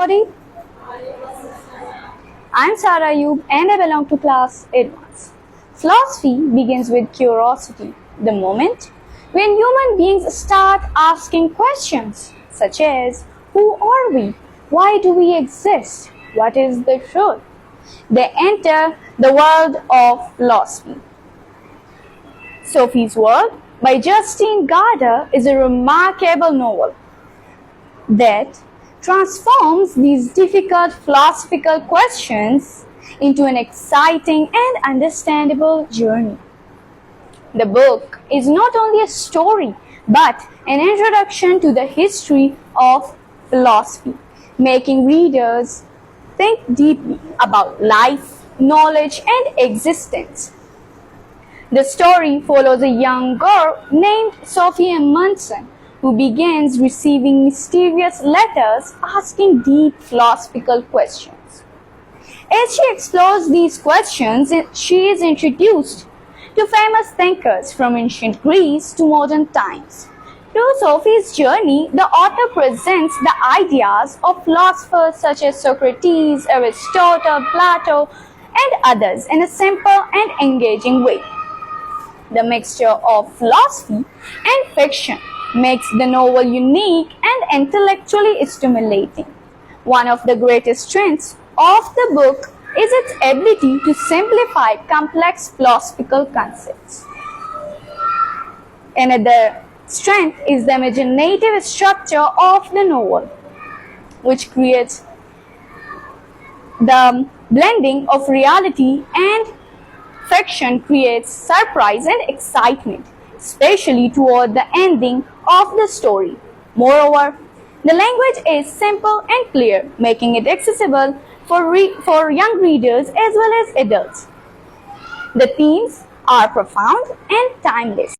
everybody. I'm Sarah Ayub and I belong to class 8. Philosophy begins with curiosity, the moment when human beings start asking questions such as who are we? Why do we exist? What is the truth? They enter the world of philosophy. Sophie's World by Justine Garda is a remarkable novel that transforms these difficult philosophical questions into an exciting and understandable journey. The book is not only a story but an introduction to the history of philosophy, making readers think deeply about life, knowledge, and existence. The story follows a young girl named Sophie Munson who begins receiving mysterious letters asking deep philosophical questions. As she explores these questions, she is introduced to famous thinkers from ancient Greece to modern times. Through Sophie's journey, the author presents the ideas of philosophers such as Socrates, Aristotle, Plato, and others in a simple and engaging way. The mixture of philosophy and fiction makes the novel unique and intellectually stimulating. One of the greatest strengths of the book is its ability to simplify complex philosophical concepts. Another strength is the imaginative structure of the novel, which creates the blending of reality and fiction creates surprise and excitement, especially toward the ending of the story. Moreover, the language is simple and clear, making it accessible for young readers as well as adults. The themes are profound and timeless.